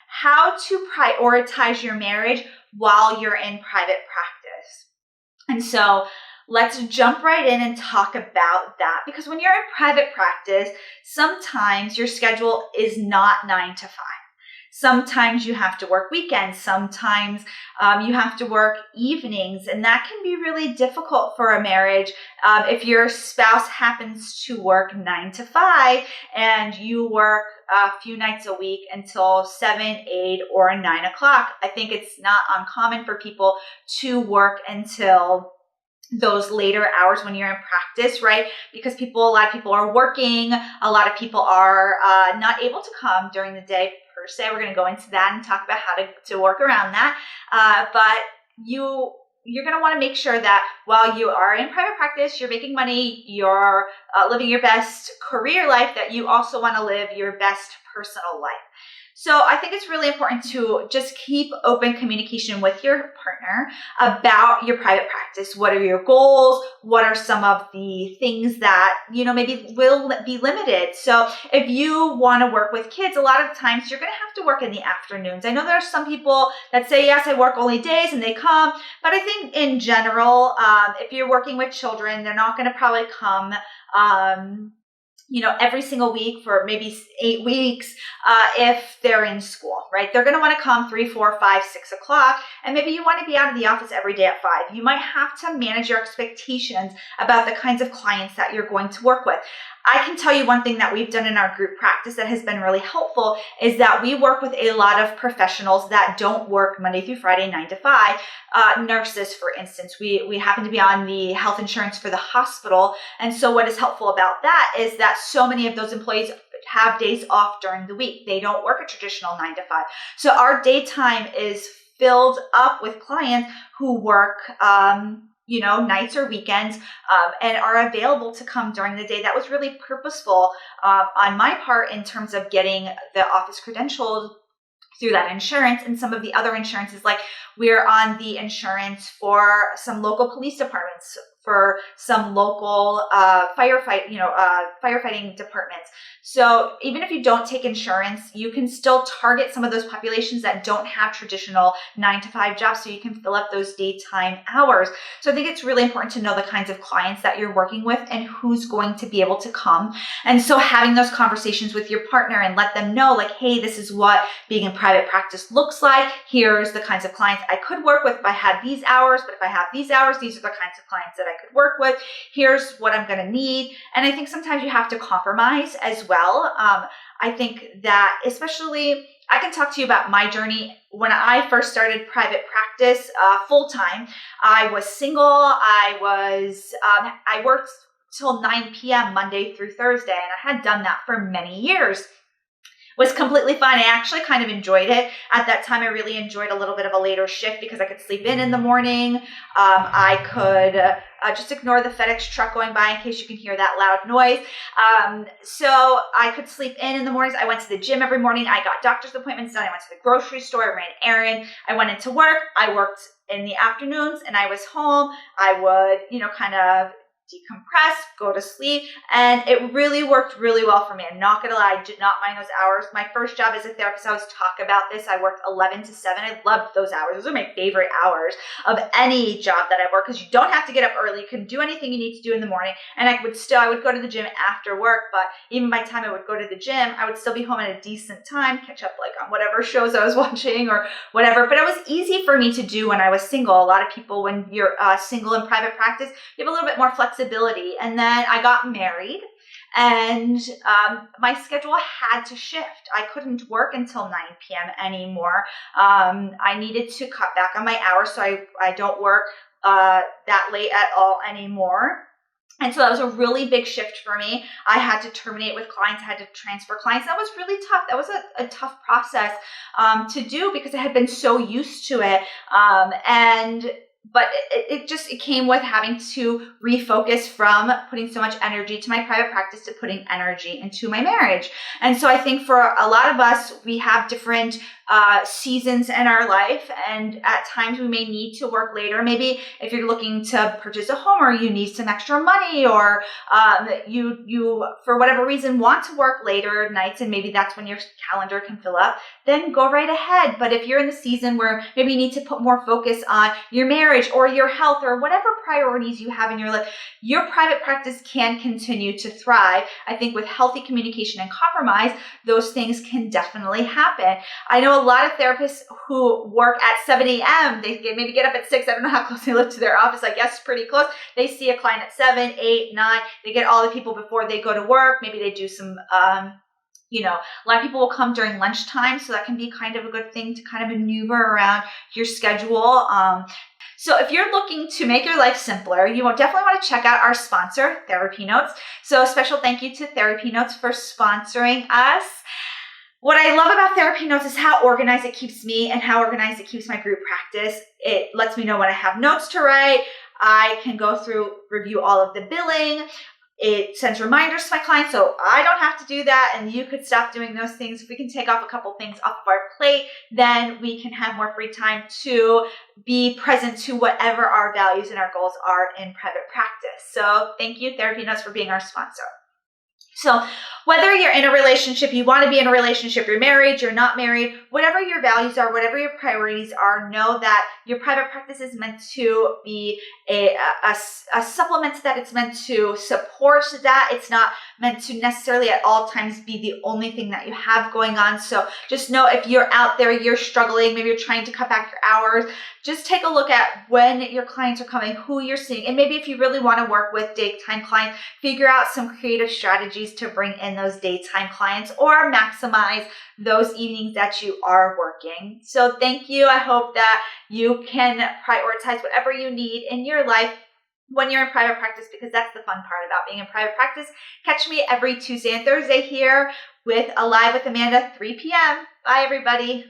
how to prioritize your marriage while you're in private practice. And so let's jump right in and talk about that, because when you're in private practice, sometimes your schedule is not 9 to 5. Sometimes you have to work weekends. Sometimes you have to work evenings, and that can be really difficult for a marriage. If your spouse happens to work 9 to 5 and you work a few nights a week until 7, 8, or 9 o'clock, I think it's not uncommon for people to work until those later hours when you're in practice, right? Because a lot of people are working. A lot of people are not able to come during the day per se. We're going to go into that and talk about how to work around that. But you're going to want to make sure that while you are in private practice, you're making money, you're living your best career life, that you also want to live your best personal life. So I think it's really important to just keep open communication with your partner about your private practice. What are your goals? What are some of the things that, maybe will be limited? So if you want to work with kids, a lot of times you're going to have to work in the afternoons. I know there are some people that say, yes, I work only days, and they come. But I think in general, if you're working with children, they're not going to probably come every single week for maybe 8 weeks if they're in school, right? They're going to want to come 3, 4, 5, 6 o'clock, and maybe you want to be out of the office every day at 5. You might have to manage your expectations about the kinds of clients that you're going to work with. I can tell you one thing that we've done in our group practice that has been really helpful is that we work with a lot of professionals that don't work Monday through Friday, 9 to 5. Nurses, for instance, we happen to be on the health insurance for the hospital. And so what is helpful about that is that so many of those employees have days off during the week. They don't work a traditional 9 to 5. So our daytime is filled up with clients who work nights or weekends, and are available to come during the day. That was really purposeful on my part in terms of getting the office credentialed through that insurance. And some of the other insurances, like we're on the insurance for some local police departments, for some local firefighting departments. So even if you don't take insurance, you can still target some of those populations that don't have traditional 9 to 5 jobs, so you can fill up those daytime hours. So I think it's really important to know the kinds of clients that you're working with and who's going to be able to come. And so having those conversations with your partner and let them know, like, hey, this is what being in private practice looks like. Here's the kinds of clients I could work with if I had these hours, but if I have these hours, these are the kinds of clients that I could work with. Here's what I'm going to need. And I think sometimes you have to compromise as well. I think that especially, I can talk to you about my journey. When I first started private practice full-time, I was single. I worked till 9 p.m. Monday through Thursday, and I had done that for many years. Was completely fine. I actually kind of enjoyed it. At that time, I really enjoyed a little bit of a later shift because I could sleep in the morning. I could just ignore the FedEx truck going by in case you can hear that loud noise. So I could sleep in the mornings. I went to the gym every morning. I got doctor's appointments done. I went to the grocery store. I ran an errand. I went into work. I worked in the afternoons, and I was home. I would, kind of decompress, go to sleep, and it really worked really well for me. I'm not gonna lie, I did not mind those hours. My first job as a therapist, I always talk about this. I worked 11 to 7. I loved those hours. Those are my favorite hours of any job that I work, because you don't have to get up early. You can do anything you need to do in the morning. And I would go to the gym after work, but even by the time I would go to the gym, I would still be home at a decent time, catch up like on whatever shows I was watching or whatever. But it was easy for me to do when I was single. A lot of people, when you're single in private practice, you have a little bit more flexibility. And then I got married, and my schedule had to shift. I couldn't work until 9 p.m. anymore. I needed to cut back on my hours, so I don't work that late at all anymore. And so that was a really big shift for me. I had to terminate with clients. I had to transfer clients. That was really tough. That was a tough process to do because I had been so used to it. And but it came with having to refocus from putting so much energy to my private practice to putting energy into my marriage. And so I think for a lot of us, we have different seasons in our life, and at times we may need to work later. Maybe if you're looking to purchase a home, or you need some extra money, or you for whatever reason want to work later nights, and maybe that's when your calendar can fill up, then go right ahead. But if you're in the season where maybe you need to put more focus on your marriage or your health or whatever priorities you have in your life, your private practice can continue to thrive. I think with healthy communication and compromise, those things can definitely happen. I know a lot of therapists who work at 7 a.m. They maybe get up at 6. I don't know how close they live to their office. I guess pretty close. They see a client at 7, 8, 9. They get all the people before they go to work. Maybe they do some a lot of people will come during lunchtime, so that can be kind of a good thing to kind of maneuver around your schedule. So if you're looking to make your life simpler, you will definitely want to check out our sponsor, TherapyNotes. So a special thank you to TherapyNotes for sponsoring us. What I love about TherapyNotes is how organized it keeps me and how organized it keeps my group practice. It lets me know when I have notes to write. I can go through, review all of the billing. It sends reminders to my clients, so I don't have to do that, and you could stop doing those things. If we can take off a couple things off of our plate, then we can have more free time to be present to whatever our values and our goals are in private practice. So thank you, TherapyNotes, for being our sponsor. So whether you're in a relationship, you want to be in a relationship, you're married, you're not married, whatever your values are, whatever your priorities are, know that your private practice is meant to be a supplement to that. It's meant to support that. It's not meant to necessarily at all times be the only thing that you have going on. So just know if you're out there, you're struggling, maybe you're trying to cut back your hours, just take a look at when your clients are coming, who you're seeing. And maybe if you really want to work with daytime clients, figure out some creative strategies to bring in those daytime clients or maximize those evenings that you are working. So thank you. I hope that you can prioritize whatever you need in your life when you're in private practice, because that's the fun part about being in private practice. Catch me every Tuesday and Thursday here with Alive with Amanda, 3 p.m. Bye, everybody.